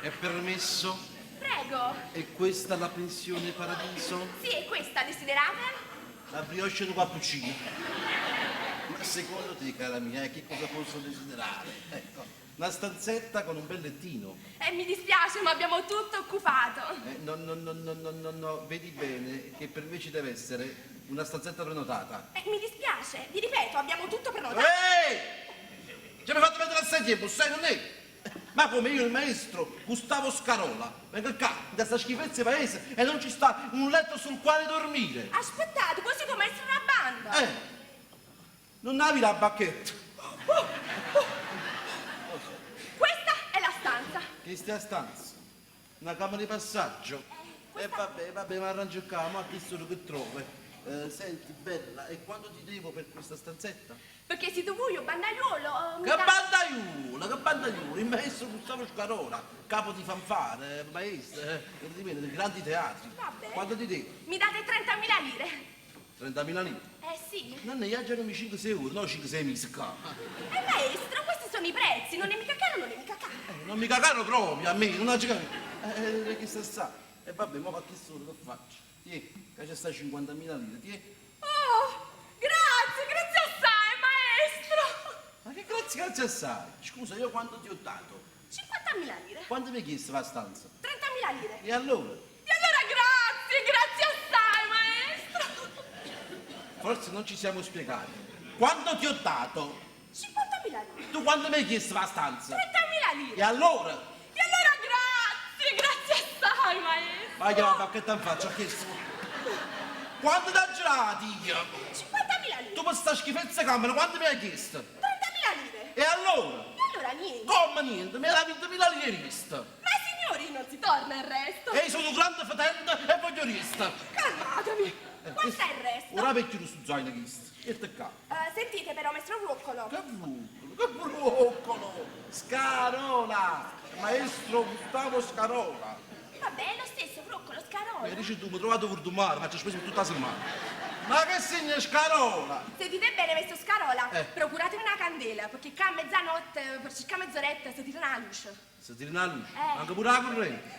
È permesso? Prego. E questa la pensione paradiso? Sì, è questa, desiderata? La brioche di cappuccino. Ma secondo te, cara mia, che cosa posso desiderare? Ecco, una stanzetta con un bel lettino. Mi dispiace, ma abbiamo tutto occupato. No, vedi bene che per me ci deve essere una stanzetta prenotata. Mi dispiace, vi ripeto, abbiamo tutto prenotato. Ehi! Ci mi fate vedere assai tempo, sai non è? Ma come io, il maestro Gustavo Scarola, vengo qua, da sta schifezza paese e non ci sta un letto sul quale dormire. Aspettate, così come essere una banda. Non avevi la bacchetta. Questa è la stanza. Che stia stanza? Una camera di passaggio. Vabbè, ma arrangio qua, ma che solo che trovo. Senti, bella, e quando ti devo per questa stanzetta? Perché siete voi, io bandaiuolo. Che bandaiuolo, il maestro Gustavo Scarola, capo di fanfare, maestro, dei grandi teatri. Vabbè. Quando ti devo? Mi date 30.000 lire. 30.000 lire? Sì. Non ne giocano 5-6 euro, no 5-6 mesi qua. Maestro, questi sono i prezzi, non è mica caro, non è mica caro. Non mica caro proprio a me, non ha giocato. Che sa. E vabbè, ma che solo che faccio? Tieni, che c'è sta 50.000 lire, tieni. Oh, grazie assai, maestro. Ma che grazie assai? Scusa, io quanto ti ho dato? 50.000 lire. Quanto mi hai chiesto la stanza? 30.000 lire. E allora? E allora grazie assai, maestro. Forse non ci siamo spiegati. Quanto ti ho dato? 50.000 lire. Tu quanto mi hai chiesto la stanza? 30.000 lire. E allora? E allora grazie assai, maestro. Ma che va, che te faccio? Ho chiesto. Quanto ti ha girati io? 50.000 lire. Tu per sta schifezza camera, quanto mi hai chiesto? 30.000 lire. E allora? E allora niente. Come niente? Mi hai 20.000 lire vista. Ma signori, non si torna il resto. E io sono un grande fetente e voglio resta. Calmatevi. Quanto è il resto? Ora vecchio su zaino chiesto. E te qua. Sentite però, maestro Ruccolo. Che bruccolo! Scarola! Maestro Gustavo Scarola! Vabbè, è lo stesso, Ruccolo, Scarola. E dici tu, mi trovate per domani, faccio speso per tutta la settimana. Ma che segna Scarola? Sentite bene, maestro Scarola, Procuratevi una candela, perché qua a mezzanotte, per circa mezz'oretta, si tira la luce. Si tira la luce, anche pure la corrente.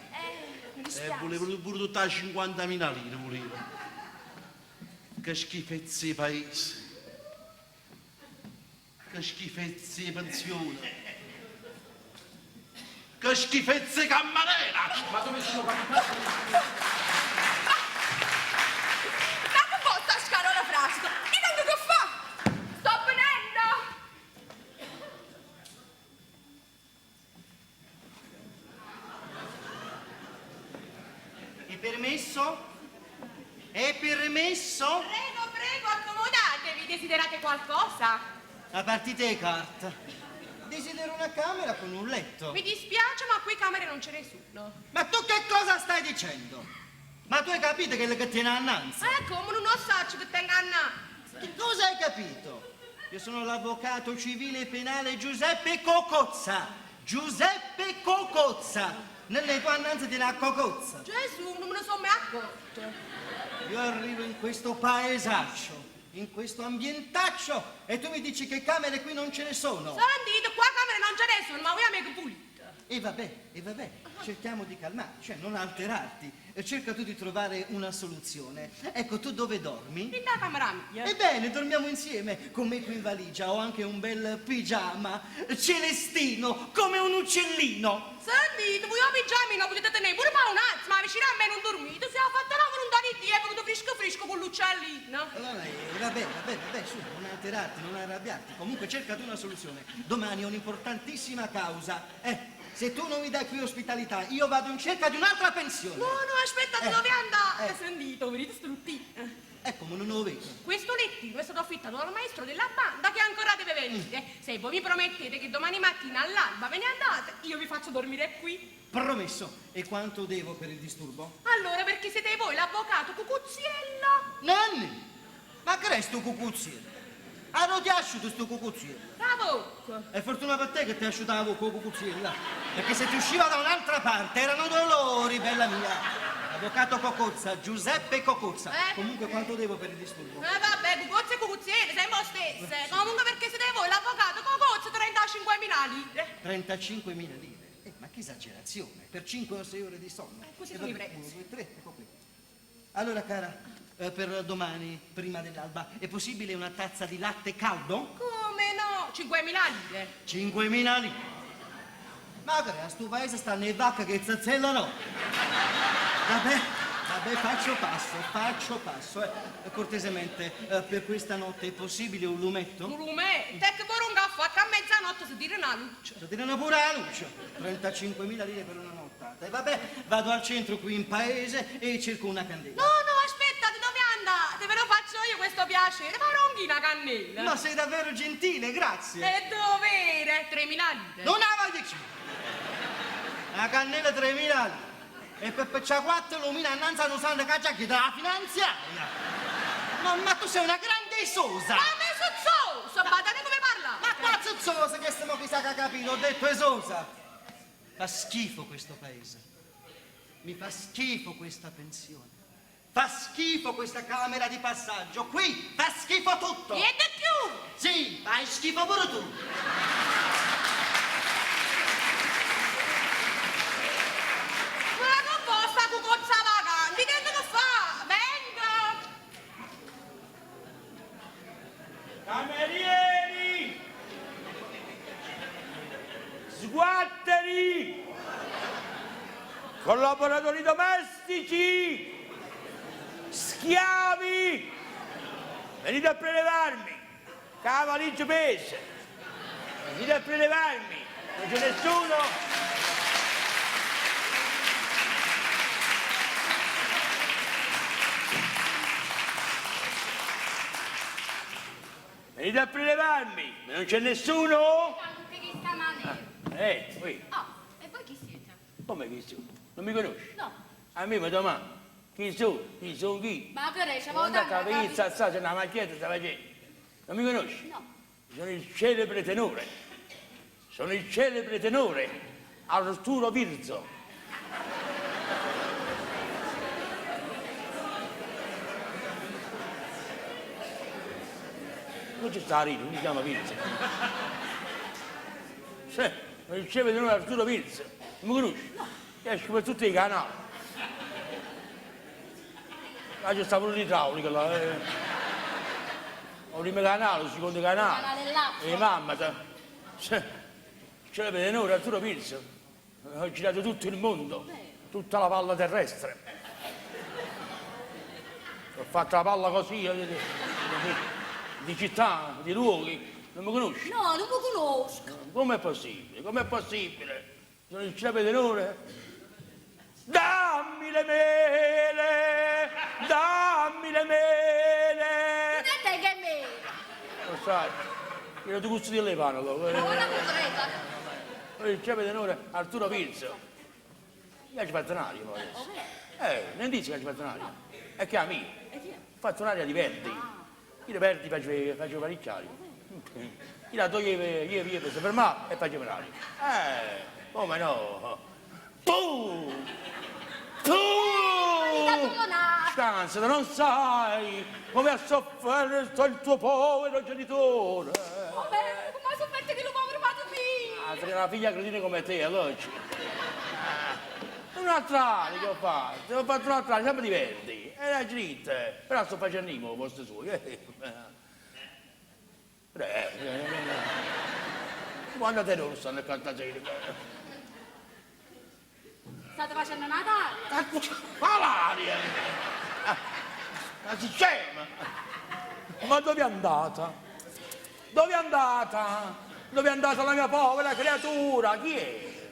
Mi dispiace. Volevo pure tutta 50.000 lire, volevo. Che schifezze di paese. Che schifezze di pensione. Che schifezze di cammanera. Ma dove sono capitato? Ma che botta Scarola frasco? E tanto che fa? Sto venendo! È permesso? È permesso? Prego, accomodatevi, desiderate qualcosa? La partita di carta. Desidero una camera con un letto. Mi dispiace, ma qui camere non ce ne sono. Ma tu che cosa stai dicendo? Ma tu hai capito che le che tiene annanzi? Come non lo so che tenga annanzi. Che cosa hai capito? Io sono l'avvocato civile e penale Giuseppe Cocozza. Giuseppe Cocozza. Nelle tue annanzi tiene a Cocozza. Gesù, non me ne sono mai accorto. Io arrivo in questo paesaccio, in questo ambientaccio, e tu mi dici che camere qui non ce ne sono. Sentite, qua camere non ce ne sono, ma voi a me che pulite. E vabbè, cerchiamo di calmarci, cioè non alterarti. E cerca tu di trovare una soluzione. Ecco, tu dove dormi? In la camera mia. Ebbene, dormiamo insieme. Con me qui in valigia ho anche un bel pigiama celestino, come un uccellino. Sentite, voi a pigiamino potete tenere pure ma un attimo, ma vicino a me non dormite, se ha fatto la volontà di Dio è venuto fresco con l'uccellino. Allora, vabbè, su, non alterarti, non arrabbiarti. Comunque cerca tu una soluzione. Domani ho un'importantissima causa. Se tu non mi dai qui ospitalità, io vado in cerca di un'altra pensione. No, aspettate, dove andate? Sentite, vedete sto lettino? Ecco, ma non lo vedo. Questo lettino è stato affittato dal maestro della banda che ancora deve venire. Se voi mi promettete che domani mattina all'alba ve ne andate, io vi faccio dormire qui. Promesso. E quanto devo per il disturbo? Allora, perché siete voi l'avvocato Cucuzziello? Nanni! Ma che resta cucuzziello? Ah, non ti ha asciuto sto cucuzziello? La bocca. È fortuna per te che ti asciutavo con cucuzziella. Perché se ti usciva da un'altra parte erano dolori, bella mia. Avvocato Cocozza, Giuseppe Cocozza. Comunque quanto devo per il disturbo? Vabbè, Cucuzzi e Cucuzziello, sempre lo stesso. Comunque perché siete voi l'avvocato Cocozza, 35.000 lire. 35.000 lire. Ma che esagerazione, per 5 o 6 ore di sonno. Questi E sono i vabbè, prezzi. 1, 2, 3, ecco qui. Allora, cara, per domani, prima dell'alba, è possibile una tazza di latte caldo? Come no? 5.000 lire. 5.000 lire. Ma che a sto paese stanno le vacche che zazzellano. Vabbè, faccio passo. Cortesemente, per questa notte è possibile un lumetto? Un lume, te che vuoi un caffè a mezzanotte si tira una luce. Ci tirano pure la luce. 35.000 lire per una nottata. E vabbè, vado al centro qui in paese e cerco una candela. No, aspettate, dove andate? Ve lo faccio io questo piacere. Farò una cannella. Ma sei davvero gentile, grazie. È dovere, 3.000 lire. Non la dici. La cannella 3.000 lire. E per 4 lumina annanzi non sanno che già chiede la finanziaria. Ma tu sei una grande esosa. Ma me so, badate come parla. Ma qua zozzosa che stiamo chissà che ha capito, ho detto esosa. Fa schifo questo paese. Mi fa schifo questa pensione. Fa schifo questa camera di passaggio. Qui fa schifo tutto. E di più. Sì, fai schifo pure tu. Ma non posso con cozza vacante, che devo fare? Venga. Camerieri! Sguatteri! Collaboratori domestici! Schiavi! Venite a prelevarmi! Cavaliggio pese! Venite a prelevarmi! Non c'è nessuno! Venite a prelevarmi! Non c'è nessuno? Tutti chi sta maniera. Qui. Oh, e voi chi siete? Come chi sono? Non mi conosci? No. A me mi domanda. Chi sono? Chi sono chi? Ma che re, c'è Guarda volta che vedi, c'è una macchietta, sta facendo. Non mi conosci? No. Sono il celebre tenore. Sono il celebre tenore Arturo Virzo. Non ci sta a ridere, mi chiama Virzo. Sì, sono il celebre tenore Arturo Virzo. Non mi conosci? No. Esco per tutti i canali. Là c'è sta pure l'idraulica là. Ho primo canale, il secondo canale. Canale là. E mamma, c'è la tenore Arturo Virzo. Ho girato tutto il mondo, tutta la palla terrestre. Ho fatto la palla così, di città, di luoghi. Non mi conosci? No, non lo conosco. Com'è possibile? Com'è possibile? Sono il celebre tenore? Dammi le mele! Dammi le mele! Non è te che me. Lo sai, io ti gusto di levano. Ma guarda concreta. Il celebre tenore Arturo Virzo. Io ci faccio un'aria poi adesso. Non dici che ci faccio un'aria? È che a me. E chi è? Ho fatto un'aria di Verdi. Io di Verdi facevo parecchiari. Io la toglievo se fermavo e facevo un'aria. Come no? Tu! Scansa, non sai come ha sofferto il tuo povero genitore. Vabbè, come hai sofferto che lo povero padre mio? Sei una figlia cretina come te, allora. Un'altra aria che ho fatto un'altra aria, sempre di Verdi. E la gente, però sto facendo il posto suo. Quando te non stanno a cantare? State facendo una tarda? Ma l'aria! Ma si scema! Ma dove è andata? Dove è andata? Dove è andata la mia povera creatura? Chi è?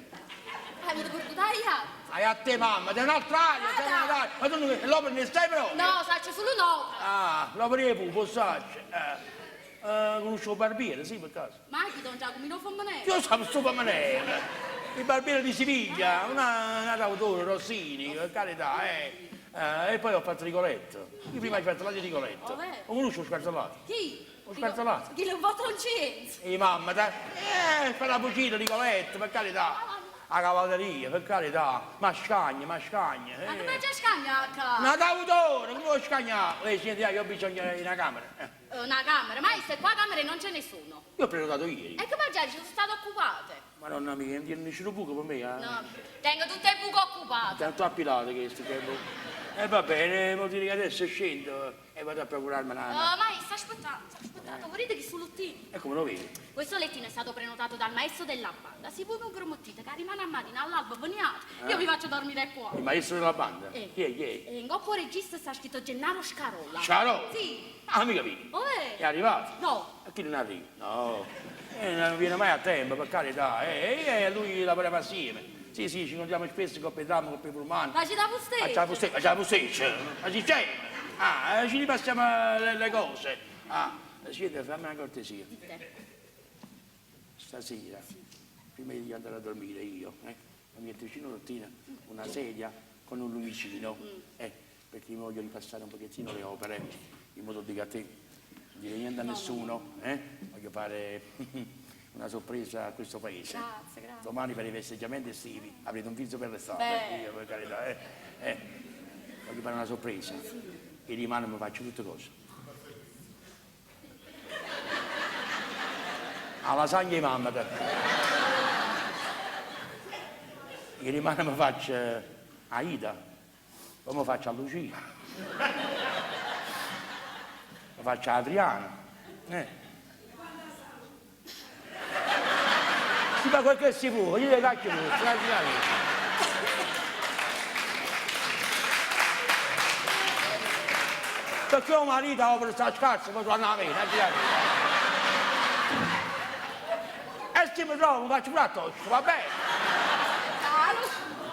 Avete portato tagliato? Hai a te mamma, c'è un'altra aria, c'è un'altra aria. Ma tu l'opera ne stai proprio? No, saccio solo no. Ah, l'opera di pupo, sai. Conosco il barbiere, sì, per caso. Ma chi Don Giacomino Fontanelli? Io so sto Pamanello. Il barbiere di Siviglia, una d'autore, Rossini, per carità, e poi ho fatto Rigoletto. Io prima ho fatto la di Rigoletto. Oh, Lo conosco lo scartolato? Chi? Lo scartolato? Chi lo vostro incenso? E mamma, per la cucina Rigoletto, per carità. La cavalleria, per carità. Mascagna. Ma come c'è scagnaca? Una d'autore, come lo scagnare? Lei si io ho bisogno di una camera. Una camera, maestro, qua camere non c'è nessuno. Io ho prenotato ieri. E che mangiare, ci sono state occupate. Madonna mia, non tiene nessuno buco per me, No, tengo tutte le buche occupate. Tanto appilate che sto tempo. E va bene, vuol dire che adesso scendo e vado a procurarmi una... Maestro, aspettate. Vedete che sul lettino? E come lo vedi? Questo lettino è stato prenotato dal maestro della banda. Si può promettete che rimane a mattina all'alba veniate. Io vi faccio dormire qua. Il maestro della banda? Chi è? E in coppo regista sta scritto Gennaro Scarola. Scarola? Sì. Ah, mica capito. Dov'è? È arrivato? No. A chi non arriva? No. Non viene mai a tempo, per carità. Lui lavoriamo assieme. Sì, ci incontriamo spesso con i tram, con i pullman. Ma ci da posteggia? C'è la posteggia. Ma ci c'è. Ci ripassiamo le cose. Siete, fammi una cortesia. Stasera, prima di andare a dormire io, mi metto vicino alla lettina una sedia con un lumicino, perché mi voglio ripassare un pochettino le opere, in modo che a te non dire niente a nessuno, voglio fare una sorpresa a questo paese. Grazie. Domani per i festeggiamenti estivi avrete un viso per l'estate, io per carità, voglio fare una sorpresa. E rimane mi faccio tutte cose. La lasagna di mamma te. Che rimane mi faccio a Ida, poi mi faccio a Lucia, mi faccio a Adriana. Si fa quel che si può, io le cacchio pure, perché un marito ha per sta scarsa, poi torna a me, e se mi trovo, mi faccio pure a tosto, va bene?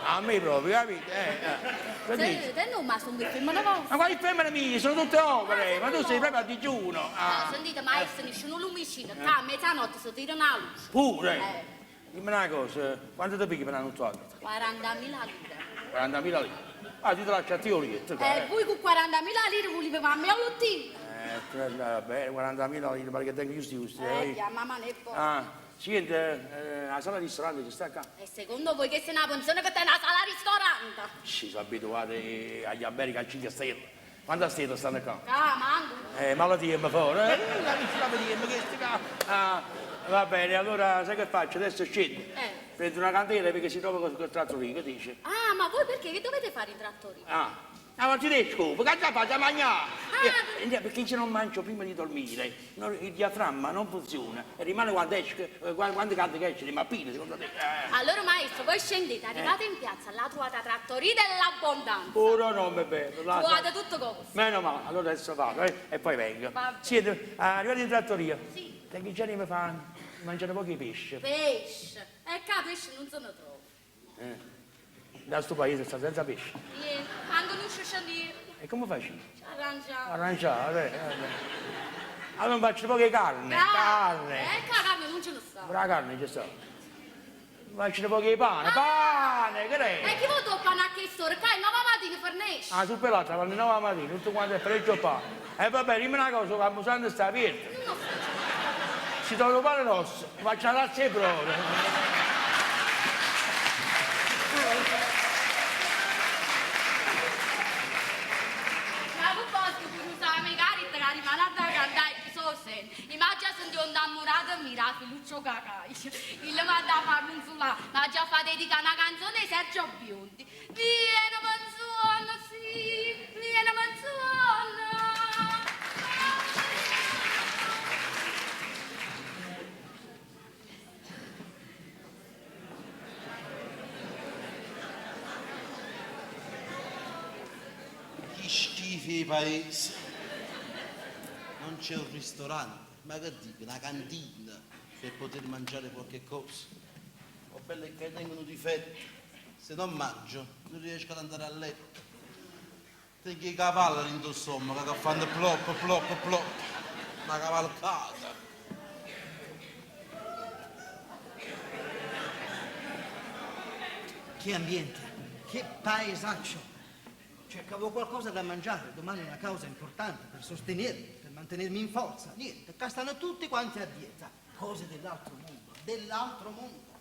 A me proprio, capito? Te non mi sono detto, ma no. Ma quali femmine mie, sono tutte opere, ma tu sei proprio a digiuno. No, sentite, maestro, nessuno lumicino, che a mezzanotte si tira una luce. Pure? Dimmi una cosa, quanto ti pigli per una nottata? 40.000 lire. 40.000 lire. Ti lascio a te orietto. Voi con 40.000 lire volete farmi a lottino? Beh, 40.000 lire, perché tengo giusti. Mamma ne può. Senti, la sala di ristorante ci sta qua? E secondo voi che sei una pensione che te una sala ristorante? Ci sono abituati agli alberghi a 5 stelle. Quante stelle stanno qua? Manco. Malattie mi fa, va bene, allora sai che faccio? Adesso scendo. Prendo una candela perché si trova quel trattorino, che dice? Ma voi perché? Che dovete fare in trattoria? Ma ti dico, perché già faccio a mangiare? Perché se non mangio prima di dormire, il diaframma non funziona e rimane quando esce, quando cade che esce, rimane pieno, secondo te? Allora maestro, voi scendete, arrivate in piazza, là trovate la trattoria dell'abbondanza. Ora non mi bevo. Trovate tutto cosa. Meno male, allora adesso vado e poi vengo. Siete arrivati in trattoria? Sì. Da che giorni mi fanno mangiare pochi pesce? Pesce. E qua pesce non se ne trova. Da sto paese sta senza pesce. Anche non ci scendere. E come faccio? Arrangiare. Arrangiare, allora faccio poche carne. Carne. La carne non ce ne sta. La carne c'è sta. Faccio poche pane. Pane, che è? E chi vuole il pane a che ora? Che è 9 mattina fornisce. Su pelata, alle 9 mattina, tutto quanto è freddo pane. E vabbè, dimmi una cosa, che abusando sta aperto. Si trova il pane rosso, faccio la razza e proprio. Immagina se un innamorato mira Filuccio Cacai. Il manda a farmi un sulla, ma già fa dedicare una canzone di Sergio Biondi. Vieni manzona, sì, vieni manzona. Che schifi i paesi. Non c'è un ristorante, ma che dico, una cantina per poter mangiare qualche cosa. Ho belle che tengono difetti, se non mangio non riesco ad andare a letto. Tengo i cavalli in stomaco che fanno plop, plop, plop, una cavalcata. Che ambiente, che paesaccio. Cercavo qualcosa da mangiare, domani è una causa importante per sostenermi, per mantenermi in forza. Niente, qua stanno tutti quanti a dieta. Cose dell'altro mondo, dell'altro mondo.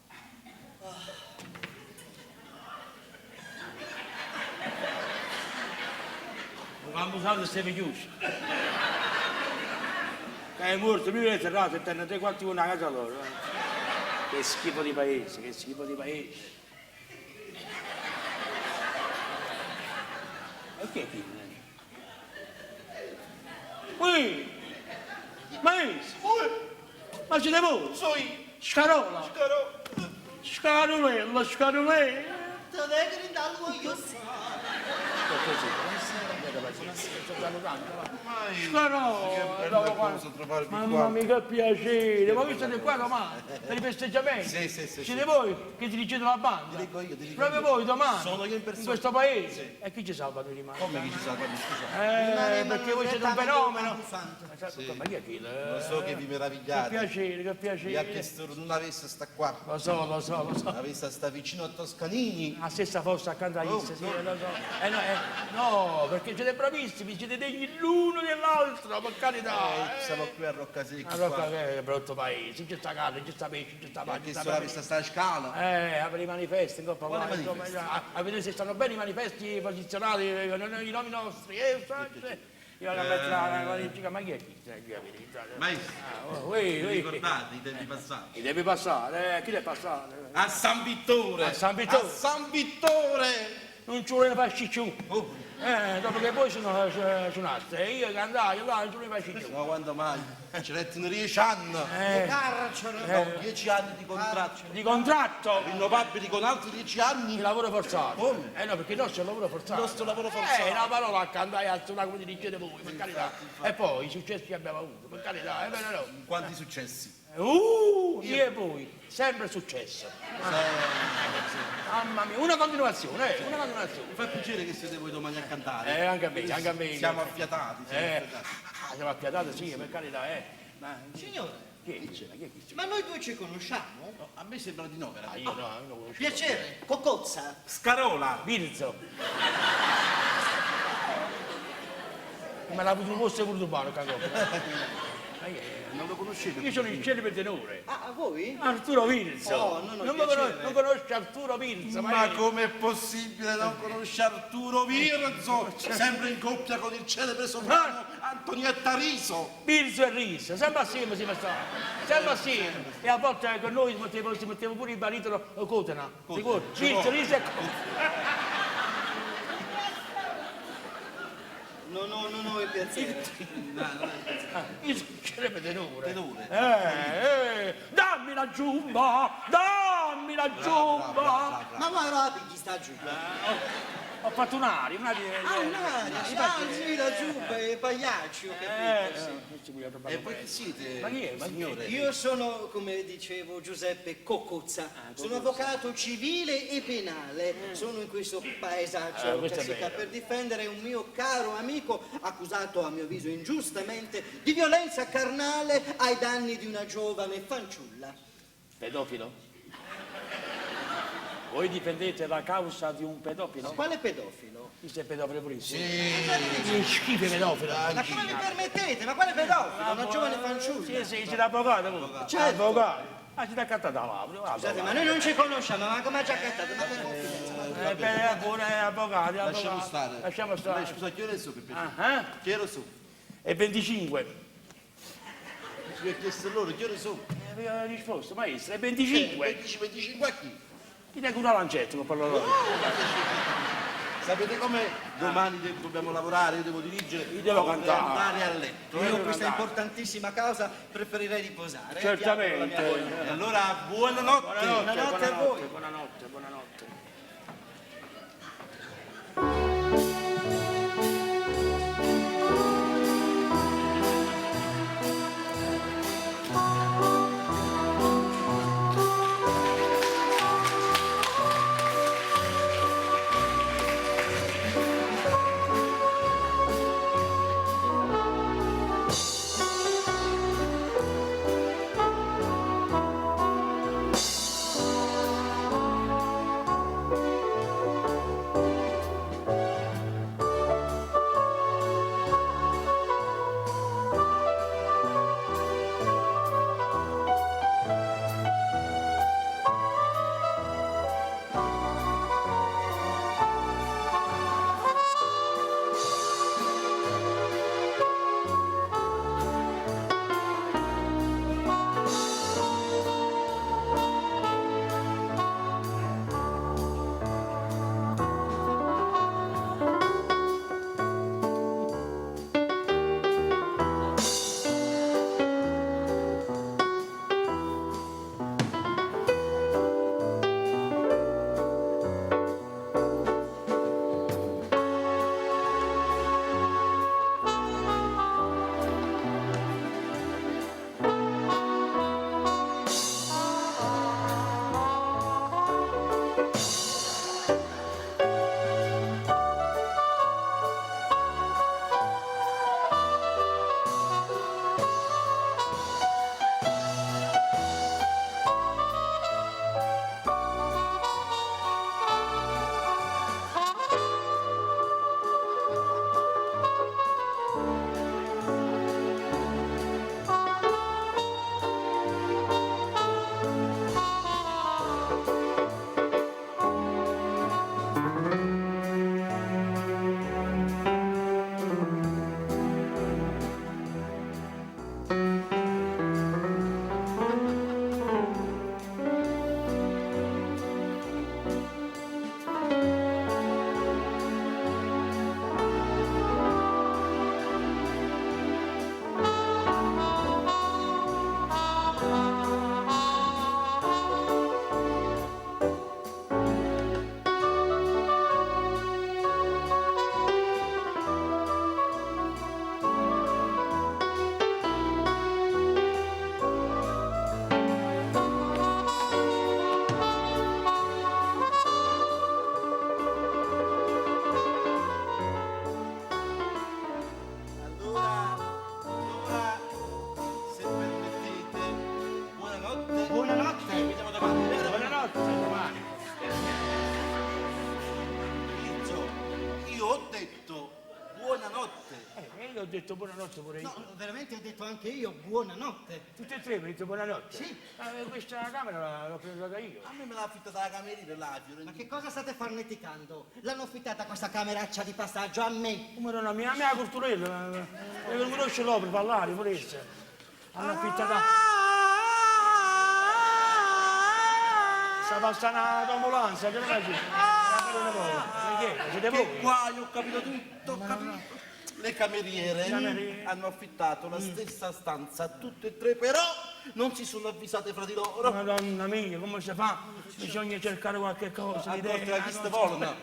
Quando usate siete chiusi. È morto, mi vedete serrato e tenete quanti con una casa loro. Che schifo di paese, che schifo di paese. E che è qui? Ui! Maestro! Ma siete voi? Scarola! Scarolella, scarolella! Te devi rindare io Scarola! Mamma mia che piacere! Ma voi siete qua domani? Per i festeggiamenti? Sì. Siete voi che dirigete la banda? Ti dico io. Proprio voi domani? Sono io in persona. questo paese? E chi ci salva di rimane? Come chi ci salva? Scusa. Perché voi siete un fenomeno! Sì. Ma chi è chi? Lo so che vi Che meravigliate. piacere, che Vi ha piacere! chiesto non avesse sta qua. Lo so. Avesse sta vicino a Toscanini. La stessa fossa accanto a Issa, sì, lo so. No, perché siete bravissimi, siete degni l'uno dell'altro, per carità. Siamo qui a Roccasecchi. Ma Rocca che è brutto paese, c'è sta carne, c'è sta pesce, c'è sta Ma pane, che c'è sarà questa sta scala? apre i manifesti in Coppa Quale Guai, manifesti? a vedere se stanno bene i manifesti posizionati, i nomi nostri, io la metto ma chi è chi? Maestro, vi ricordate i tempi passati? Chi deve passare? Chi deve passare? A San Vittore! A San Vittore. A San Vittore! Non ci vuole farci più. Oh, Dopo che poi suonaste, e io che andai là, non ci vuole farci più. ma quando mai? Ci lettono 10 anni! Carcere. No, 10 anni di contratto. Di contratto, Rinnovabili con altri 10 anni. di lavoro forzato. Come? No, perché il nostro è un lavoro forzato. Il nostro lavoro forzato. Una parola che andai a suonare come dirigete voi, per carità. E poi i successi che abbiamo avuto, per carità, è vero o no? Quanti successi? Io e voi, sempre successo. Mamma mia, una continuazione, una continuazione. Mi fa piacere che siete voi domani a cantare. Anche a me, anche a me. Siamo affiatati. Siamo appiatati, sì, per carità, Ma Signore, chi è? Chi è? ma noi due ci conosciamo? No, a me sembra di no, veramente. Io no, io non conosco. Piacere, Cocozza. Scarola! Virzo. Me l'ha avuto un posto voluto bene, cagò. Non lo conoscete? Io sono il celebre tenore. Ah, voi? Arturo Virzo. Oh, non ho non piacere. conosci Arturo Virzo? Ma com'è possibile non conoscere Arturo Virzo? Sempre in coppia con il celebre soprano Antonietta Riso. Virzo e Riso, sempre assieme si sta. Sempre assieme. E a volte con noi si metteva pure il baritono Cotena. Ricordi? Virzo, Riso e Cotena. Non ho il piacere. Io sono il celebre tenore. Tenore. Dammi la giumba! Dammi la giumba! Ma guarda, chi sta giù? Ho fatto un'aria. Un'aria, sì, la giubba, è pagliaccio, capito? E voi chi siete, Ma chi è? Ma chi è? signore? Io sono, come dicevo Giuseppe, Cocozza. Sono avvocato civile e penale. Sono in questo paesaccio questo è Cassica bello. per difendere un mio caro amico accusato, a mio avviso ingiustamente, di violenza carnale ai danni di una giovane fanciulla. Pedofilo? Voi difendete la causa di un pedofilo? Quale pedofilo? Chi sei pedofilo purissimo? Sì. Che schifo pedofilo! Ma come mi permettete? Ma quale pedofilo? Una giovane fanciulla? Sì, siete avvocato voi? Certo. Avvocato? siete accattati la laurea. Scusate, ma noi non ci conosciamo, ma come ci ha accattato? Ma per confidenza. Buone avvocati, Lasciamo stare. Lasciamo stare. Scusa, chi ero su per piacere? Ah, Chi ero su? E 25. Mi ha chiesto loro, chi ero su? Aveva risposto, maestro, è 25. 25 a chi? Ti dai una lancetta per parlare. Sapete come domani dobbiamo lavorare, io devo dirigere, Io devo vorrei cantare. andare a letto. Io questa importantissima causa preferirei riposare. Certamente. Ti apro la mia voglia. E allora buonanotte. Buonanotte a voi. Buonanotte, buonanotte. Allora, se permettete, buonanotte. Buonanotte. Ci vediamo domani, vero? Buonanotte, domani. Enzo, io ho detto buonanotte. Io ho detto buonanotte pure io. No, veramente ho detto anche io buonanotte. Tutti e tre mi detto buonanotte? Sì. Questa camera l'ho presa io. A me me l'ha affittata la cameriera là, Fiorentina. Ma che cosa state farneticando? L'hanno affittata questa cameraccia di passaggio a me. Come non a mia culturella, non conosce l'opera, parlare, pure essa. Hanno affittata. Sta passando l'ambulanza, che non è così. Siete Che voi? guai, ho capito tutto, ho capito. Le cameriere Cameriere. hanno affittato la stessa stanza a tutte e tre, però non si sono avvisate fra di loro. Madonna mia, come si fa? Bisogna cercare qualche cosa, Accorti la un'idea. chiste volna.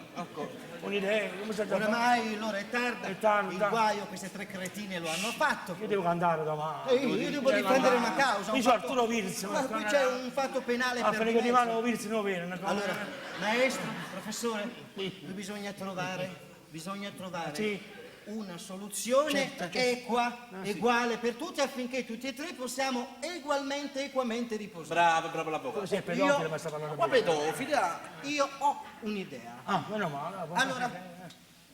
Un'idea, come si fa? Oramai l'ora è tarda. È tarda. Il guaio queste tre cretine lo hanno fatto. Io devo andare domani. Io devo difendere una causa. Mi un sono fatto- Arturo Virzi. Ma qui c'è un fatto penale A per finire di dimezzo. mano Virzi non viene. una cosa- Allora, maestro, professore, bisogna trovare Sì. una soluzione equa, uguale per tutti affinché tutti e tre possiamo equamente riposare. Bravo l'avvocato. Così è pedofilo, ma sta parlando Ma bene. pedofila. Io ho un'idea. Ah, meno male. Allora,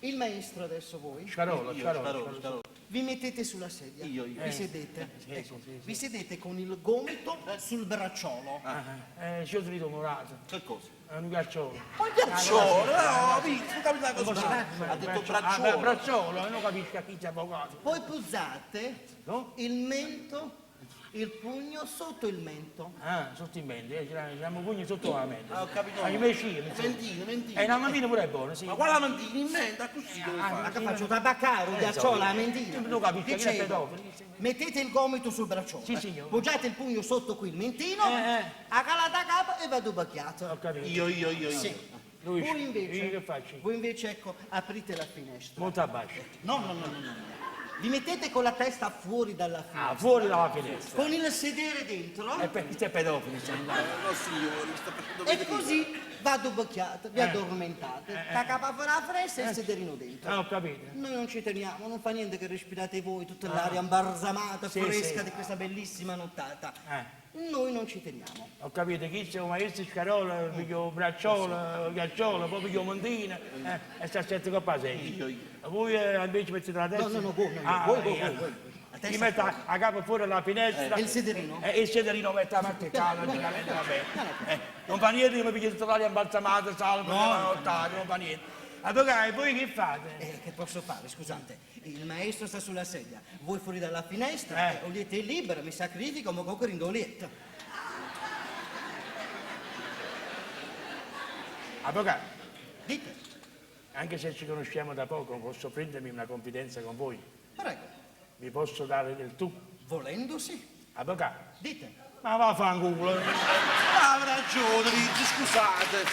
il maestro adesso voi Scarola. Scarolo. vi mettete sulla sedia, Io. vi sedete, Sì, ecco, sì. vi sedete con il gomito sul bracciolo. Ci ho finito murato. Che cosa? È un ghiacciolo. Ma bracciolo, no, non capita cosa. Ha detto bracciolo. Bracciolo, non capisco chi c'è avvocato. Poi posate No? il mento, il pugno sotto il mento. Ah, sotto in mente, siamo pugni sotto la mente. Ho capito. Ma io mi scio, Mentino. una mantina pure è buona, sì. Ma quale mantina in mente? Così dove Ma fare? che faccio tabaccaro, ghiacciola, mentina. Non capisco, chi è Dicevo, pedofilo. mettete il gomito sul bracciolo. Sì, signore. Poggiate il pugno sotto qui il mentino, Eh. a calata capo e vado bacchiato. Ho capito. Io. Sì. Lui, Voi io che invece, faccio? ecco, aprite la finestra. Molto a basso. No. Vi mettete con la testa fuori dalla finestra. Ah, fuori dalla finestra. Con il sedere dentro. E per chi è pedofilo, No, signore, mi sta facendo E vedere. così vado bocchiato, vi addormentate. La capa farà fresca e il sederino dentro. Ah, ho capito. Noi non ci teniamo, non fa niente che respirate voi tutta l'aria imbalsamata, Sì, fresca sì. di questa bellissima nottata. Eh. Noi non ci teniamo. Ho capito, chi c'è un maestro Scarola, piglio bracciolo, ghiacciolo, poi piglio montina, e sta sette coppa sei. Io. Voi invece mettete la testa? No, voi. La Mi testa metto fuori. a capo fuori dalla finestra. E il sederino? E il sederino mette avanti e cala, logicamente va bene. Non fa niente, io mi piglio tutta l'aria imbalsamata, salvo, non fa niente. Avvocato, voi che fate? Che posso fare? Scusate, il maestro sta sulla sedia, voi fuori dalla finestra, Olietta è libera, mi sacrifico, ma con Olietta. Avvocato, Dite, anche se ci conosciamo da poco, posso prendermi una confidenza con voi? prego, Vi posso dare del tu? volendo sì, Avvocato, dite. ma va a fanculo. Ha ragione, Virgi, scusate.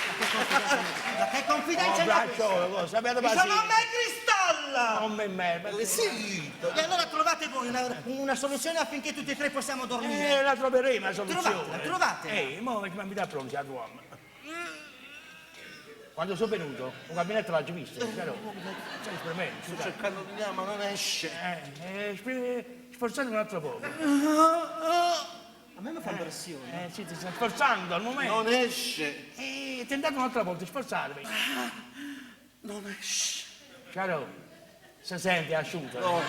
Ma che confidenza è questa? Bracciolo, cosa? Sapete Mi sono pazienza. a me cristallo! Non me merda. Sì. E allora trovate voi una soluzione affinché tutti e tre possiamo dormire. La troveremo la soluzione. Trovatela. Mo ma mi dà pronti a uomo. Quando sono venuto, un gabinetto l'ho già visto, però. C'è l'esperimento, Sto scusate. cercando di dire, ma non esce. Sforzate un altro po'. A me mi fa impressione. Sì, ti stai sforzando al momento. Non esce. Tentate un'altra volta, sforzatevi. Non esce. Caro, si sente asciutto. No.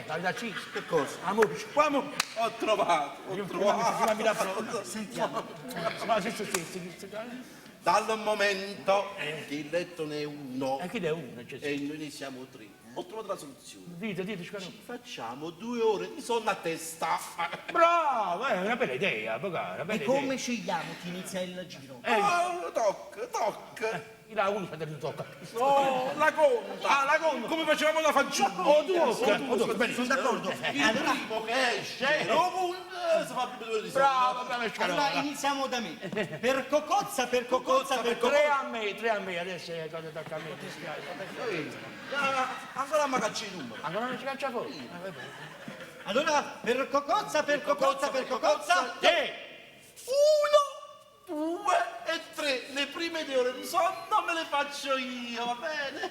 La accisa. Che cosa? Amore, Qua ho trovato. prima mi dà pronto. Sentiamo. Ma se stesso. Dal momento che il letto ne è uno E chi è uno? Cioè, e noi ne siamo tre. ho trovato la soluzione. Dite, Scaroni. Facciamo 2 ore di sonno a testa. Bravo, è una bella idea, avvocato, una bella E idea. come scegliamo chi inizia il giro? Oh, toc. La unica te ne tocca. No, la conta. Ah, la conta. Come facevamo da fanciulli. Oh, tu, bene. Sono d'accordo. Il primo che esce, si fa più 2 ore di sonno. Bravo, Allora Scaroni. iniziamo da me. Per cocozza. 3 a me, adesso è cosa tocca a me, mi spiace. Ancora a caccia i numeri. Ancora non ci caccia fuori? Allora, per cocozza. Uno, 2 e 3. Le prime 2 ore di sonno me le faccio io, va bene?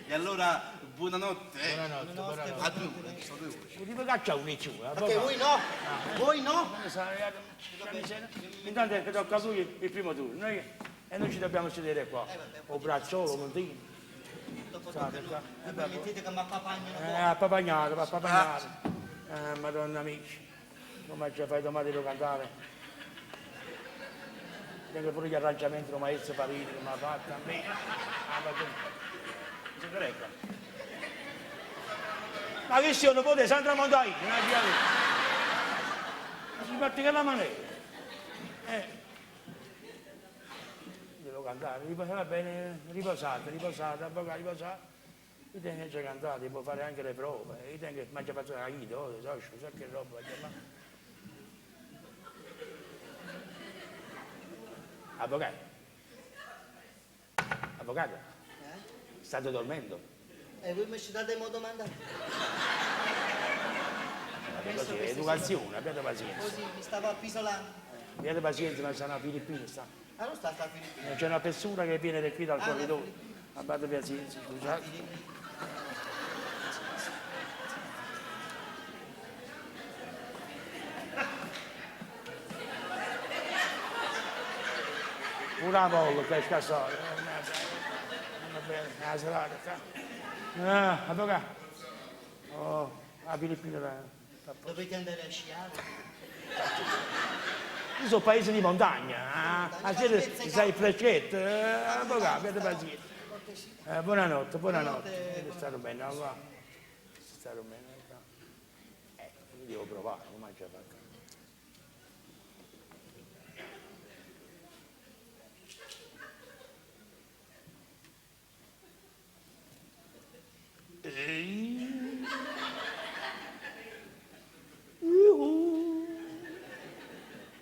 E allora, buonanotte. Buonanotte. A 2 ore, sono 2 ore. Ti puoi cacciare un icciù, Perché voi no? Voi no? Intanto che tocca a lui il primo turno, e noi ci dobbiamo sedere qua. O bracciolo, montino. Dopo tocca a lui. Voi permettete che mi appapagnino Ha papagnato. Madonna amici, come ci fai domani devo cantare? Tengo pure gli arrangiamenti del maestro Parini che mi ha fatto a me. Si corregga. Ma che sia un po' di Sandra Montaini, non è si parte che la manera. Devo cantare, va bene, riposate, avvocato, riposate. Io tengo già cantato, devo fare anche le prove, io tengo che mangia fatto la guida, so che roba, Avvocato, state dormendo? E voi mi ci date mo domanda? Educazione, abbiate pazienza. Così mi stavo appisolando. Abbiate pazienza, ma sono a Filippini, sta. Ah, non sta a Filippino. C'è una persona che viene da qui dal Ah, corridoio. Abbiate pazienza, scusate. Una volta questa storia. La serata, avvocato. Oh, a Filippino Dovete andare a sciare. io sono paese di montagna, a siete sai freccetto, avvocato, abbiate pazienza. Buonanotte. Stato bene, va. Stato bene. Io devo provare, non mangia fatto.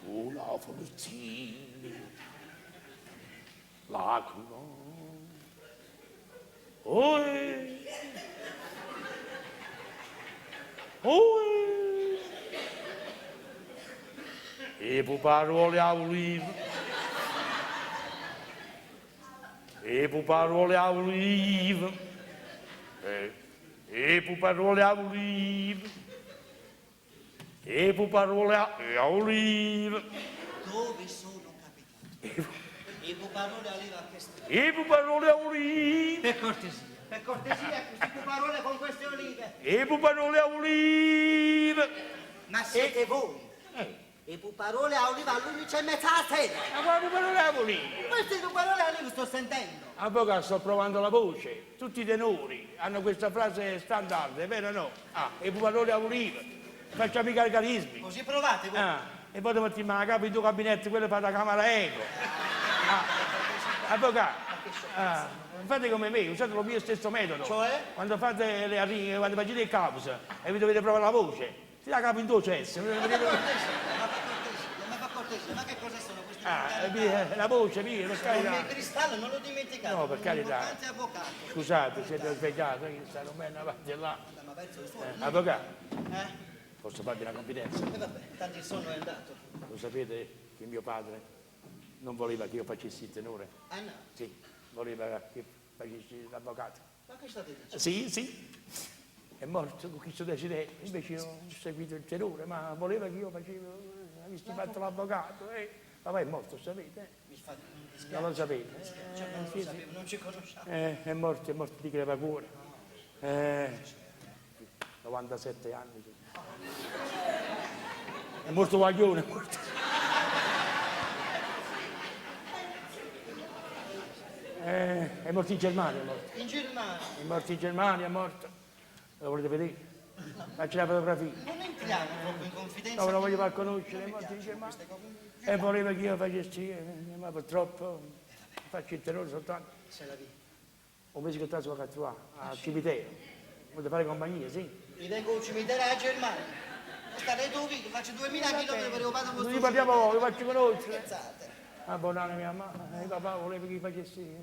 Una fortini, lacrima. E pu parole a olive. E pu parole a olive. E pu parole a olive. E pu parole a olive. Dove sono capitato? E parole arriva a questo. E pu parole a olive. Per cortesia, queste parole con queste olive. E pu parole a olive. Ma siete voi? E parole a olive a lui c'è mezza sera. Ma quali parole a olive? Queste parole a olive sto sentendo. Avvocato, sto provando la voce. Tutti i tenori hanno questa frase standard, è vero o no? E pu parole a olive. Facciamo i gargarismi. Così provate voi. E poi ti mettiamo la capo in due gabinetti, quello fa da camera eco. Avvocato, fate come me, usate lo mio stesso metodo. Cioè? Quando fate le arringhe, quando facete il caos e vi dovete provare la voce, si la capo in due cessi. Ma fa cortesia, ma che cosa sono questi? La voce, via, per Il carità. cristallo non lo dimenticate. No, per carità. Importante avvocato. Scusate, siete svegliati, stanno bene avanti e là. Ma verso il suono. Avvocato, Eh? posso farvi una confidenza? E vabbè, tanto il sonno è andato. Lo sapete che mio padre non voleva che io facessi il tenore? Ah no, Sì, voleva che facessi l'avvocato. ma che state dicendo? Sì. È morto con questo desiderio, invece io ho seguito il tenore, ma voleva che io avessi fatto l'avvocato. Papà è morto, sapete? Mi dispiace. Non lo sapete? Cioè, non lo sapevo, non ci conosciamo. È morto di crepacuore. 97 anni. Sì. È morto guaglione, è morto. È morto in Germania, è morto. In Germania. È morto in Germania, è morto. Lo volete vedere? Faccio la fotografia. Non entriamo troppo in confidenza. No, lo voglio far conoscere, ma dice, ma... E voleva che io facessi, ma purtroppo faccio il terrore soltanto. Se la vi. Un mese che sta sulla cattura, al cimitero. Volete fare compagnia, sì? Mi vengo al cimitero alla Germania. Stare dove? Faccio 2000 km per arrivare a Non gli parliamo, lo faccio conoscere. Scherzate. Ah, buonanno mia mamma, papà voleva che io facessi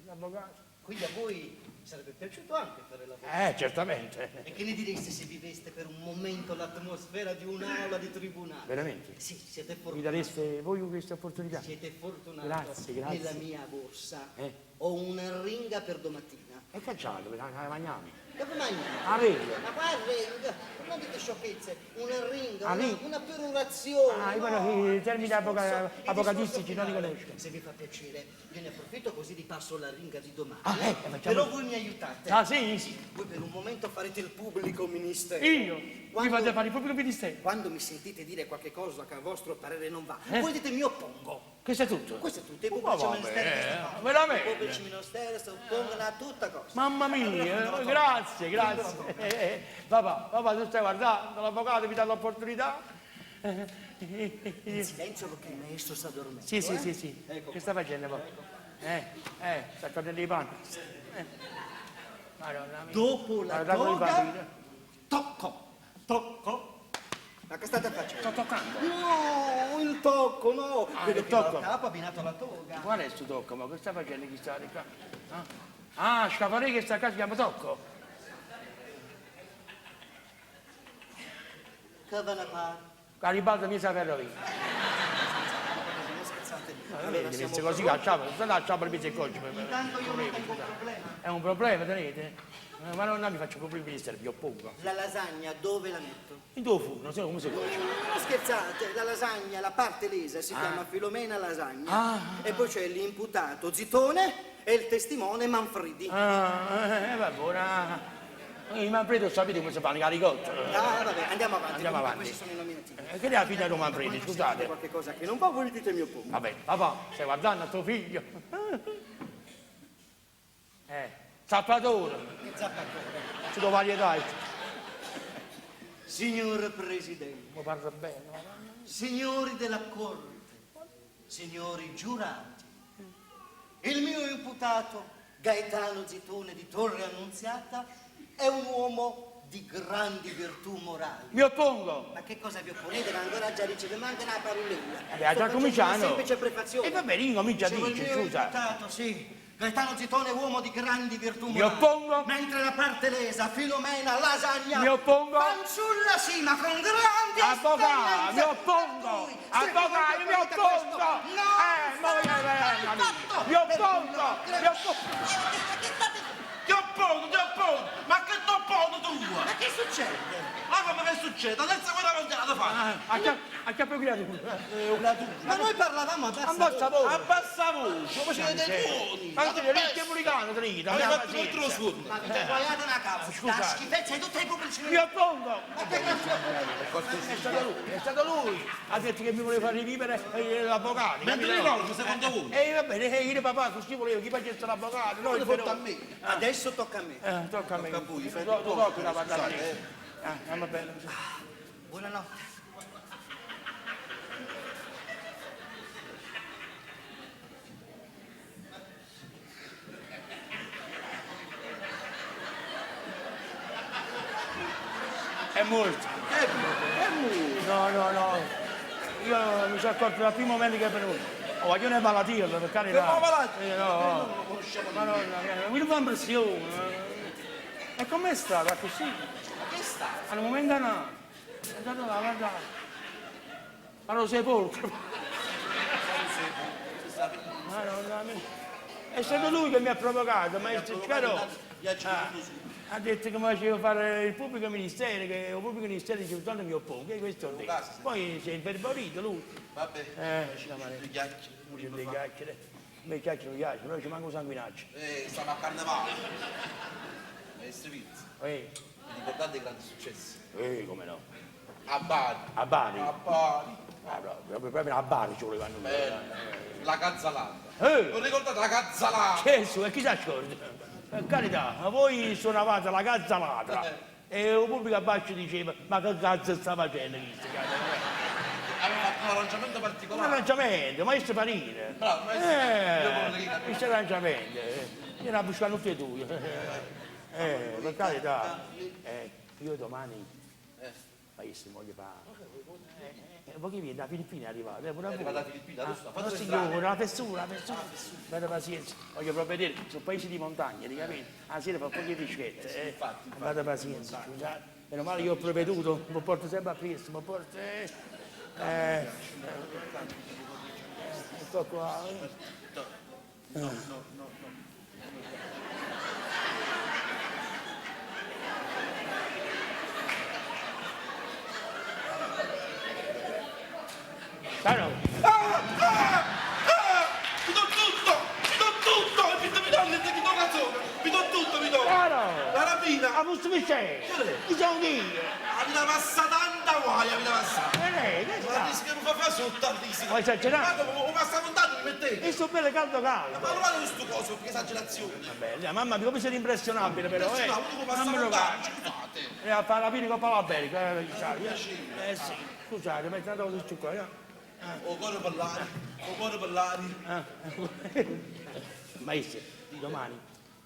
l'avvocato. Quindi a voi sarebbe piaciuto anche fare l'avvocato. Certamente. E che ne direste se viveste per un momento l'atmosfera di un'aula di tribunale? Veramente? Sì, siete Mi fortunati. dareste voi questa opportunità? Siete fortunati. Grazie, grazie. Nella mia borsa Eh. ho una ringa per domattina. E cacciato, la mangiamo. Dove mangiamo? Ah, vedi? Ma qua ringa? Non dite sciocchezze, una ringa, Ah, ringa? una perurazione. Ah, io no? quello che i termini Il discorso- il avvocatistici discorso non li finale. conosco. Se vi fa piacere, ve ne approfitto così vi passo la ringa di domani. Facciamo. Però voi mi aiutate. Ah, sì? Voi per un momento farete il pubblico ministero. Io? Mi Quando- fate fare il pubblico ministero? Quando mi sentite dire qualche cosa che a vostro parere non va, voi dite mi oppongo. Questo è tutto? Questo è tutto, i Ma pubblici vabbè, ministeri questo fanno. veramente? I pubblici ministeri si oppongono a tutta cosa. Mamma mia, grazie, grazie. Papà, tu stai guardando, l'avvocato mi dà l'opportunità. In silenzio perché il maestro sta dormendo. Sì. Ecco Che sta facendo poi? Sta tornando i panni. Madonna mia. Dopo la Guarda come toga, fa, tocco. Ma che state facendo? sto toccando. No, il tocco, no. Vedo il che tocco. il capo ha abbinato la toga. Qual è sto tocco? Ma che sta facendo chi sta di qua? Ah, Scafarè che sta a casa si chiama tocco. Che ve ne pare? Garibaldi mi sa ferrovia. Non scherzate. Allora, Vedi, siamo così lasciamo il pezzo e coggio. Intanto io non tengo un problema. È un problema, tenete? Ma non mi faccio problemi ministero, vi oppongo. La lasagna dove la metto? In tuo furno, se no come si cuoce? Non scherzate, la lasagna, la parte lesa si chiama Filomena Lasagna. Ah. E poi c'è l'imputato Zitone e il testimone Manfredi. Va buona. I Manfredi sapete come si fanno i caricotti? Ah, vabbè, andiamo avanti. Andiamo comunque avanti. Questi sono i nominativi. Che ne ha figlia di Manfredi, Quando scusate. sentite qualche cosa che non va, voi dite mio punto. Vabbè, papà, stai guardando a tuo figlio. Zappatore, Che zappatore. ci do varietà. Signor Presidente, Mi parla bene. signori della Corte, signori giurati, il mio imputato Gaetano Zitone di Torre Annunziata è un uomo di grandi virtù morali. Mi oppongo. Ma che cosa vi opponete? Ma ancora già dice, vi manca una parolina. Vabbè, ha già cominciato. Una semplice prefazione. E va bene, incomincia a Dicevo, il dire, mio scusa. imputato, sì. Gaetano Zitone, uomo di grandi virtù Mi morali. oppongo. Mentre la parte lesa, Filomena, Lasagna. Mi oppongo. Fanciulla sì, ma con grandi Avvocato, esperienze. mi oppongo. Se Avvocato, voi mi volete oppongo. questo, no, Mi oppongo. Ti oppongo, ma che ti oppongo tu? Ma che succede? Ma come che succede? Adesso quella mangiata da fare. A che procurato? Ma noi parlavamo a bassa Ammazza voi. Abbassa voce, ma siete dei buoni. Ma tu eri repubblicano, trita. Avete fatto contro lo sfondo. Ma vi guardate una causa. Scusa. La schifezza di tutti i pubblici. Mi oppongo. Ma che cazzo? È stato lui. Ha detto che mi voleva far rivivere l'avvocato. Mentre no, secondo voi. E va bene, io papà così volevo che facesse l'avvocato. Noi L'avete fatto a me. Adesso tocca a me. Tocca a me. Tocca a voi, fai Tu tutto. tocca una patata. Va bene. Buonanotte. È molto. No. Io mi sono accorto dal primo momento che è venuto. Oh, ma io non è malattia, per carità. Che malattia? No. Madonna mia, mi fa impressione. E com'è stato? Così? Ma che sta? Al momento no. È andato là, guarda. Allo sepolcro. Madonna mia. È stato lui che mi ha provocato, maestro Ciccarò. Ha detto che mi faceva fare il pubblico ministero, che il pubblico ministero dice tanto mi oppongo, e questo ho detto. Poi si è infervorito lui. Vabbè, La male. le chiacchiere. Non c'è delle chiacchiere. A me le chiacchiere non piacciono, noi ci manca un sanguinaccio. Stanno a carnevale. Maestro Vizzi, Ehi, vi ricordate i grandi successi? come no. A Bari. A Bari. A Bari. Proprio a Bari ci volevano. La cazzalata. Eh! Non ricordate la cazzalata? Gesù, e chi si accorge? Per carità, ma voi suonavate la cazzalata. E il pubblico a basso diceva, ma che cazzo sta facendo questo? Aveva fatto un arrangiamento Un particolare. arrangiamento, maestro Farina. Bravo, maestro. Questo arrangiamento. Io non buscano tutti e due. Per carità. Io domani, maestro, voglio fare. Perché viene da Filippine è arrivato, pure a voi. Da Filippina, adesso ha fatto No le signore, strade. la fessura. Avete pazienza. Voglio proprio vedere, sono paesi di montagna, di capire? La sera fa un po' di fischette. infatti. Avete pazienza, scusate. Meno male io ho provveduto, mi porto sempre a Fiesta, mi porto... Ecco qua. Caro, Mi do tutto! Mi do niente, mi do ragione! Mi do tutto, mi do! caro! La rapina! A posto mi c'è? Chi sono io? Aveva passata tanta guaia, aveva passata! Che Ma sta? rischia non fa sotto tantissimo! Vuoi esagerare? Ma come passa lontano mi mettete? E sto bene caldo Ma caldo. non vado questo coso, che esagerazione! Vabbè, mamma mia, come sei impressionabile però, No, uno passa Non me lo lontano, faccio. scusate! E a fare la pini con Palaberica, sì, scusate, mi è stato tutto qua, O cuore parlare! Maestro, domani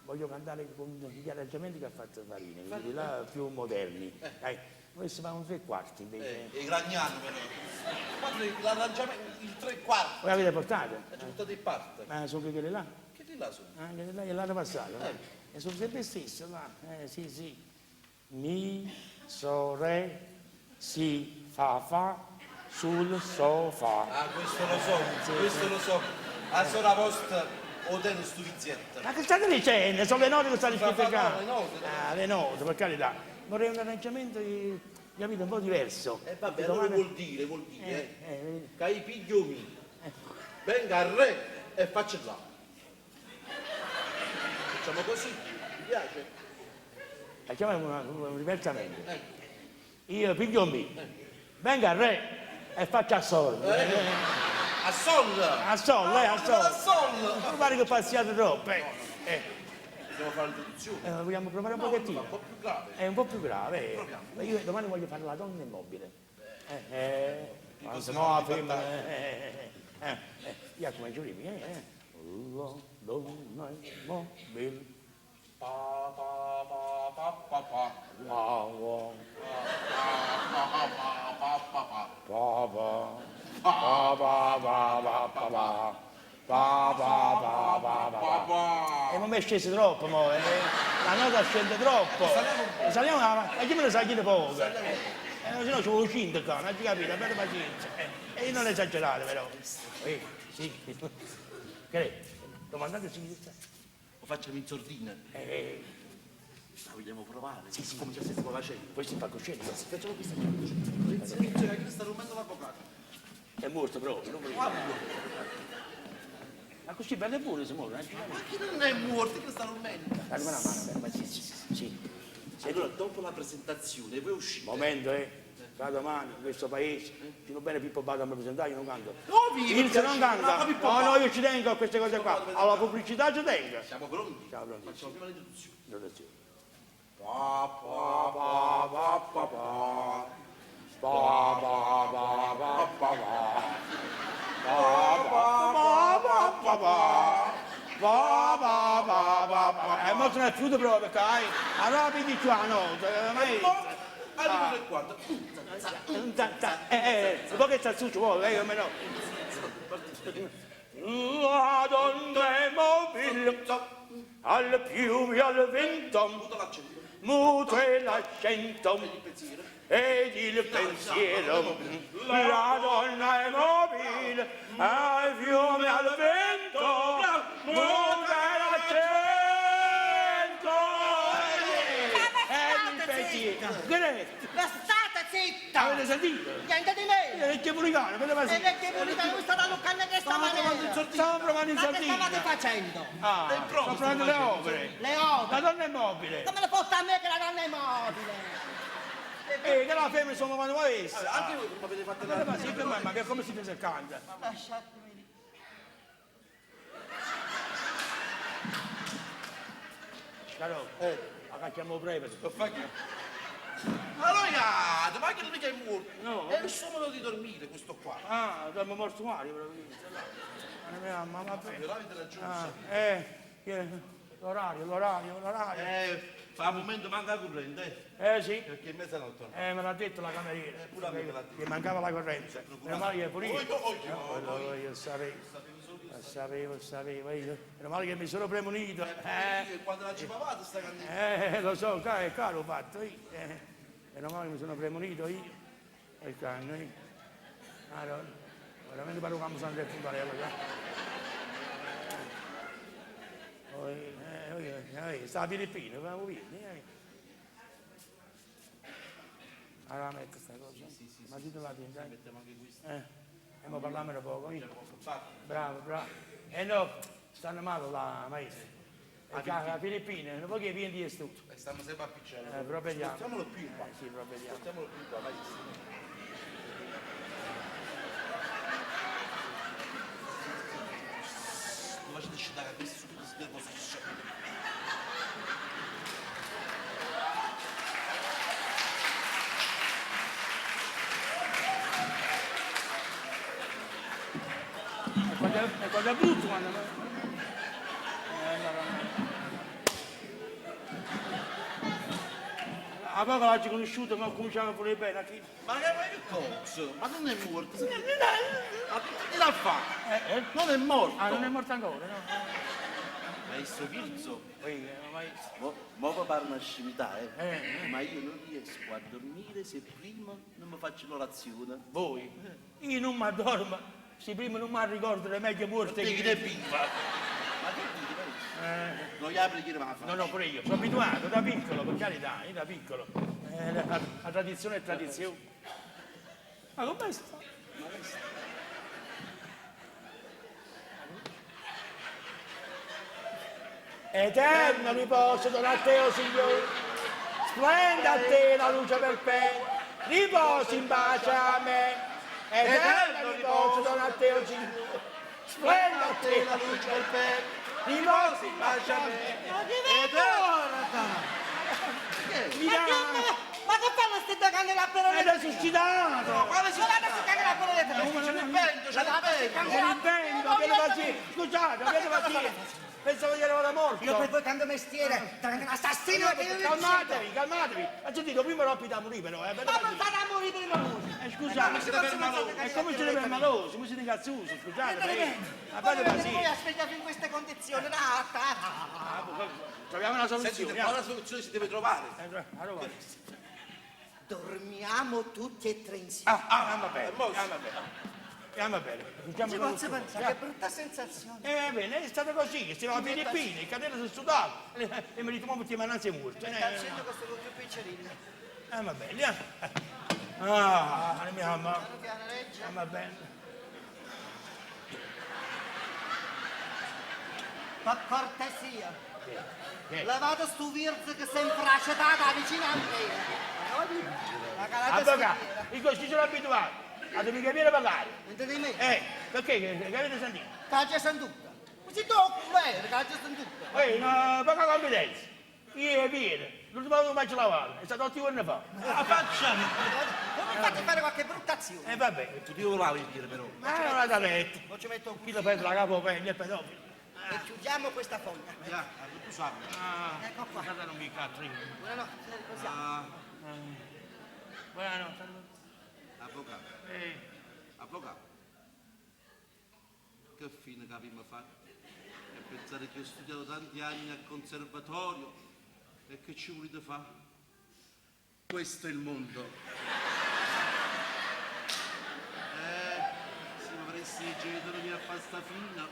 voglio cantare con gli arrangiamenti che ha fatto Farina, quelli là più moderni. Dai, noi si fa un 3/4 invece. E Gragnano però! Quando l'arrangiamento, il 3/4! Voi avete portato? È tutto di parte! Ma sono quelle là? Che di là sono? Anche là l'anno passato, e sono sempre stesso, là. Sì. Mi, so, re, si, fa, sul sofà. Ah, questo lo so! A sora vostra o tengo stu vizietto! Ma che state dicendo? Sono le note che state Ma scritte qua. no, le note. Le note, per carità. Vorrei un arrangiamento, capito, un po' diverso. E vabbè, Domani- allora vuol dire, che i figlio mio venga al re e faccia là. Facciamo così, mi piace? Facciamo un diversamente. Io, figlio mio, venga al re e faccia a sol. A sol! A sol, a A sol. sol! Non pare che passiate troppo. Dobbiamo fare l'introduzione, Vogliamo provare un un pochettino? po' più grave. È un po' più grave. Ma io domani voglio fare la donna immobile. Quando cose no, la fanno femmina. Io come giuri, La donna immobile. Pa, pa, pa, pa, pa, pa. Wow. Pa, pa, pa, pa. Papa. E non mi è sceso troppo, mo, la nota scende troppo. Saliamo, ma chi me ne sa chi ne poco? Se no ci vuole uscire qua, non ci capite, avete pazienza. E io non esagerate però. Sì. Che? Domandate se mi Lo facciamo in sordina. La vogliamo provare? Sì. Come già stiamo facendo. Poi si fa coscienza. Facciamo questa cosa. Che sta rubando l'avvocato. È morto proprio, non ma così belle pure si muore, Ma chi non è morto? Che sta dormendo? Dammi una mano, bene, pazienza. Sì. Allora, dopo la presentazione, voi uscite. Momento, da domani in questo paese, fino bene Pippo Baudo a mi presentare, io non canto. Vivi, Il se non canta, ma Pippo no, Baudo. io ci tengo a queste cose qua, alla pubblicità ci tengo. Siamo pronti? Siamo pronti. Facciamo prima l'introduzione. Introduzione. Pa, pa, pa, pa, pa, pa. Ma non è più proprio, perché allora vedi qua la nota, Allora, il quarto. poi che sta su ci vuole, come no? La donna è mobile, al fiume e al vento, Tutto l'accento. muto è l'accento Il pensiero. ed il pensiero. La donna è mobile, al fiume e al vento, muto è l'accento ed il pensiero. Che Ma state zitta! avete sentito? Niente di me! Le vecchie pulicane, vedete E così? perché volete voi state allocando questa maniera? Stiamo provando in Ma che stavate sardina. facendo? Sto provando le opere. Le La opere! donna è mobile. Come le porta a me che la donna è mobile? Che la femmina sono quando vuoi essa. Anche voi come avete fatto Ma sì, ma che come si pensa il canta? Lasciatemi lì. Caro, la cacciamo breve. Ma noiate, ma che non mica è morto? No. È il suo modo di dormire, questo qua. Ah, dormo mortuario, proprio. Ma va bene. Avete ragione. Ah, l'orario. Fa un momento manca la corrente, Sì. perché è mezzanotte. Me l'ha detto la cameriera. Pure a me me l'ha detto. Che mancava la correnza. Meno male che pure io. Io sapevo io. Meno male che mi sono premunito. Quando la cipavate sta candela? Lo so, è caro fatto io. Meno male che mi sono premunito io. E canno io. Allora, veramente parlo come San del Puntarello. Sta a Filippino, va vieni. Allora metto sta cosa. Ma dite la tinta. Mettiamo anche questo. E mo parlamene poco. Io. Fatto. Bravo. No, stanno male la maestra. Perché a Filippine, non vuoi che vieni di studio. Stanno sempre a picciare. Provvediamo. Portiamolo più qua. Sì, provvediamo. Portiamolo più qua, vai. Non facete scendere questo subito, si deve scendere. È cosa brutta quando... A poco l'hai conosciuto, ma cominciamo pure bene. Ma che cosa? Ma non è morto. Ma che la fa? Non è morto. Ah, non è morto ancora, no? Maestro Virzo, Maestro. mo parla una scimità, ma io non riesco a dormire se prima non mi faccio l'orazione. Voi? Io non mi addormo, se prima non mi ricordo è meglio morte Te che è viva. Ma che dite, maestro? Non gli apri chi va a fare? No, pure io, sono abituato da piccolo, per carità, io da piccolo. La tradizione è tradizione. Ma come sta? Eterno riposo don a te, o Signore, splenda a te la luce perpetua, riposi in pace a me. Eterno riposo don a te, o Signore, splenda a te la luce perpetua, riposi in pace a me. Ma che fanno queste due candele a È peroletta? resuscitato! Quale si Guardate queste candele a peroletta! c'è il vento, c'è il vento. Con il vento, avete pazienza! Scusate, avete pazienza! Pensavo che eravate morti! Io per voi cambio mestiere, assassino che io Calmatevi! Ha sentito, prima rompi da morire però, Ma non fate a morire prima voi! Scusate, siete permalosi. è come siete permalosi, come siete incazzuti, scusate, Ma fate voi pazienza! aspettate in queste condizioni, Troviamo una Sentite, soluzione! quale soluzione si deve trovare? Allora, dormiamo tutti e tre insieme. va bene. Facciamo Ci una posso soluzione. pensare, che brutta sensazione. Bene, è stato così, che stiamo a Filippine, il cadere sul sudato, e mi ritroviamo tutti mananze morti. Sta dicendo questo con più piccerino. Va bene, la mia mamma, Piano piano, regge. va bene. Per cortesia, Che? levate stu virz che sei infracetata vicino a me. La calata Avvocato, schiera. dico, ci sono abituato, a devi capire a parlare. Niente di me. Perché? Che avete sentito? Caggia sanduta. Così tocco bene, caggia sanduta. Una poca confidenza. Io e Piero, l'ultima volta che faccio lavare, è stato 8 giorni fa. Facciamo. Non mi fate fare qualche brutta azione. Vabbè, Tu devo lavi dire però. ma non la da letto. Non ci metto un Chi lo prende la capo pelle e pedofilo. e chiudiamo questa foglia. Tu sai. Ecco qua. Guardate, non mi cazzo io. Buonanotte, riposiamo. Buonanotte. Avvocato. Avvocato. Che fine capimo fare? E pensare che ho studiato tanti anni al conservatorio e che ci volete fare? Questo è il mondo. Se mi avresti i genitori miei a fare sta fina,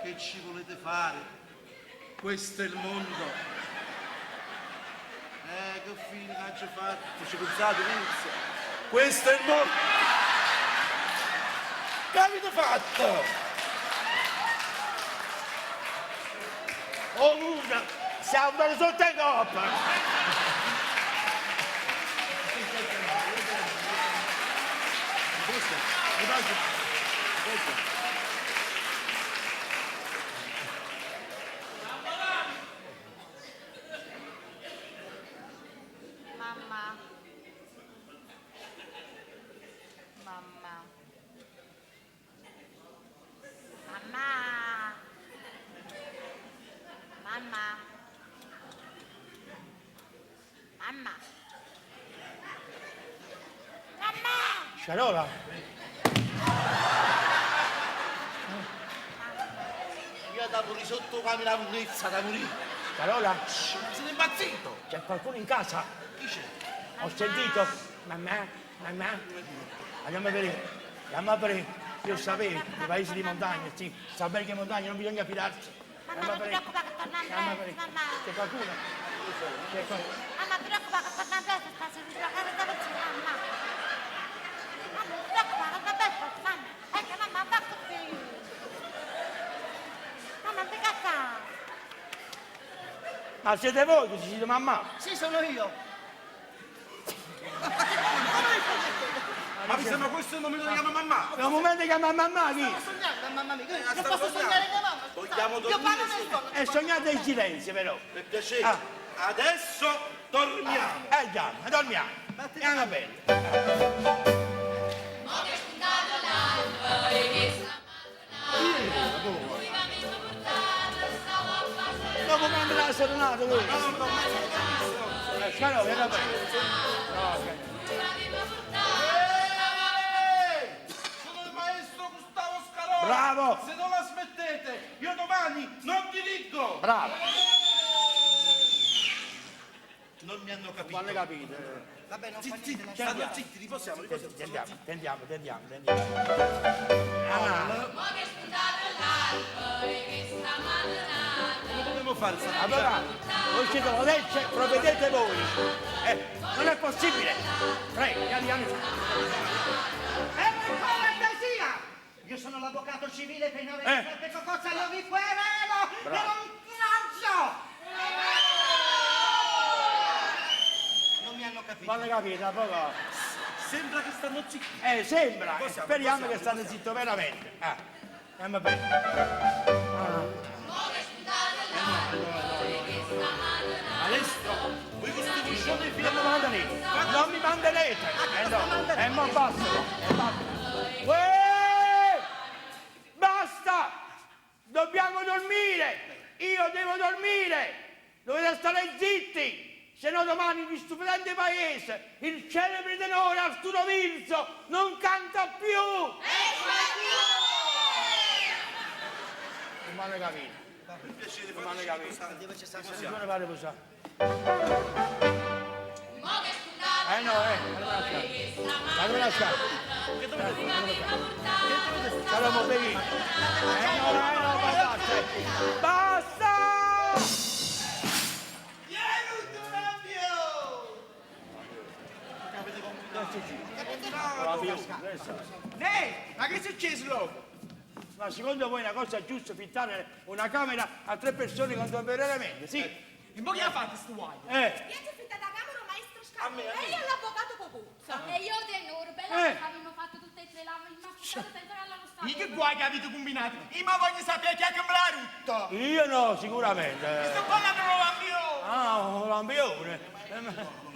che ci volete fare? Questo è il mondo. Che fine che ci fatto? Ci pensate, Vince? Questo è il mondo. Che avete fatto? Oh, Luca, siamo andati sotto in coppa. Mamma, Carola? Io da pure sotto camera purezza, da pure. Carola? Siete impazzito? C'è qualcuno in casa? Chi c'è? Ho sentito. Mamma? Andiamo a vedere. Andiamo a vedere. Io sapevo, nei paesi di montagna, sì. Sa bene che in montagna non bisogna fidarsi. Andiamo a vedere. Andiamo a vedere. C'è qualcuno? C'è qualcuno? Mamma, ti preoccupa che torna a casa, sta seduta a casa da vicino, mamma. Mamma, ti preoccupa che torna a casa, mamma. È che mamma, va così. Mamma, ti cazza. Ma siete voi che ci siete mamma? Sì, sono io. Ma mi sembra questo il momento di chiamare mamma. È un momento che chiama mamma chi? Sto sognando, mamma mia. Io sta posso sognando. sognare mia mamma. Vogliamo Io dormire, parlo nel sì. sonno. E sognate in silenzio però. Per piacere. Ah. Adesso dormiamo. Già, dormiamo. Andiamo bene. Dopo quando la serenata lui. Carola, era bene. Sono il maestro Gustavo Scarola. Bravo. Se non la smettete, io domani non dirigo. Bravo. Non mi hanno capito. Quando capite? Vabbè, non fa Zitti, niente. stanno zitti, riposiamo. Tendiamo. Come dobbiamo fare? Allora, voi siete la legge, provvedete voi. Non è possibile. Prego, andiamo. Per cortesia! Io sono l'avvocato civile penale di Peppe Cocozza, io vi querelo per un lancio! Non mi hanno capito. Quando capite, poco. Sembra che stanno zitti. Sembra. Possiamo, Speriamo possiamo, che stanno zitto veramente. Andiamo bene. Maestro, voi questi buscioni Non mi manderete. No, mo basta. Basta! Dobbiamo dormire! Io devo dormire! Dovete stare zitti! Se no domani in stupendo paese il celebre tenore Arturo Virzo non canta più! Non mi hanno capito. Per piacere, Non mi hanno capito. Dove c'è stato? Non mi pare così. No, allora lasciare. Che dovete fare? Saremo benissimo. Basta! Ma che è successo? Ma secondo voi è una cosa giusta fittare una camera a 3 persone contemporaneamente? Sì. E mo che ha fatto sto guaio? Io ci ho fittato a camera maestro Scarpa e io l'avvocato Cocuzza. E io tenore, bella che abbiamo fatto tutte e tre la senza che l'hanno stato. Che guai che avete combinato? Io ma voglio sapere chi è che me l'ha rotto! Io no, sicuramente. Sto parlando con l'ambio! Ah, un lampione.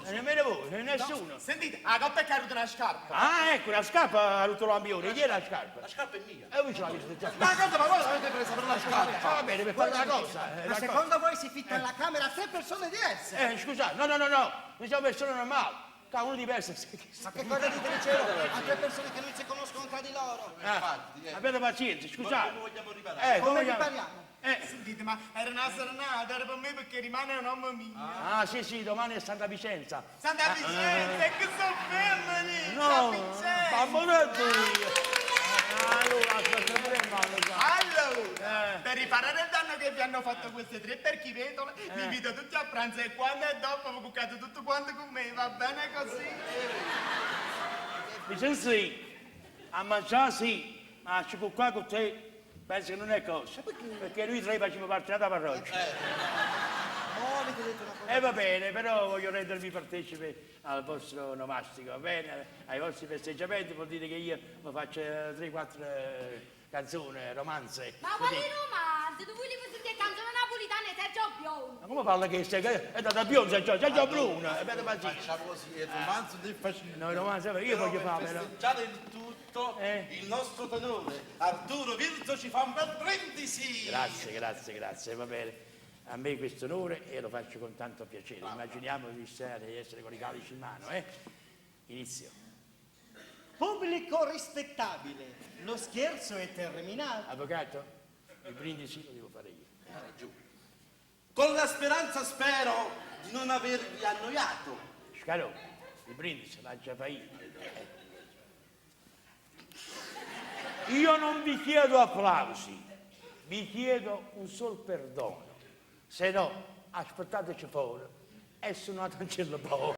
Nemmeno voi, nessuno. Sentite, la coppa è che ha rotto una scarpa! Ah, ecco, la scarpa ha rotto l'ampione. Chi è la scarpa? La scarpa è mia. E voi ce l'avete già. Ma cosa, ma voi l'avete presa per la scarpa? Va bene, per fare una cosa. Ma secondo voi si fitta nella camera 3 persone diverse? Scusate, no. Noi siamo persone normali. Uno diverso. Ma che cosa dite dicevo? Altre persone che non si conoscono tra di loro! Infatti, Abbiate pazienza, scusate. come vogliamo riparare? Come vogliamo- ripariamo? Sentite, ma era una serenata, era per me perché rimane un uomo mio! Ah, sì, domani è Santa Vicenza. Santa Vicenza, che sono femmini! No, Santa Vicenza! babbo io. Allora, aspetta pure in mano, sa. Allora, per riparare il danno che vi hanno fatto queste 3 perchivetole, vi invito tutti a pranzo e quando è dopo vi cuccate tutto quanto con me, va bene così? Dice sì, a mangiare sì, ma ci può qua con te, penso che non è cosa. Perché noi 3 facciamo parte della parrocchia. Oh, avete detto una cosa. Va bene, però voglio rendervi partecipe al vostro nomastico, va bene? Ai vostri festeggiamenti, vuol dire che io mi faccio 3-4 canzoni, romanze. Ma quali romanzi? Tu volevi sentire canzoni napolitane Sergio Biondo? Ma come parla che sei? È da Bionza, Sergio Bruno, avete pazienza. Facciamo così, il romanzo del facile. No, romanze, io voglio fare, però. festeggiare il tutto, il nostro tenore Arturo Virzo ci fa un bel brindisi. Grazie, va bene. A me questo onore e lo faccio con tanto piacere. Immaginiamo di essere con i calici in mano, Inizio. Pubblico rispettabile, lo scherzo è terminato. Avvocato, il brindisi lo devo fare io. Giù. Con la speranza spero di non avervi annoiato. Scarò, il brindisi l'ha già fatto io. Io non vi chiedo applausi, vi chiedo un sol perdono. Se no, aspettateci fuori e suonate un cielo paura.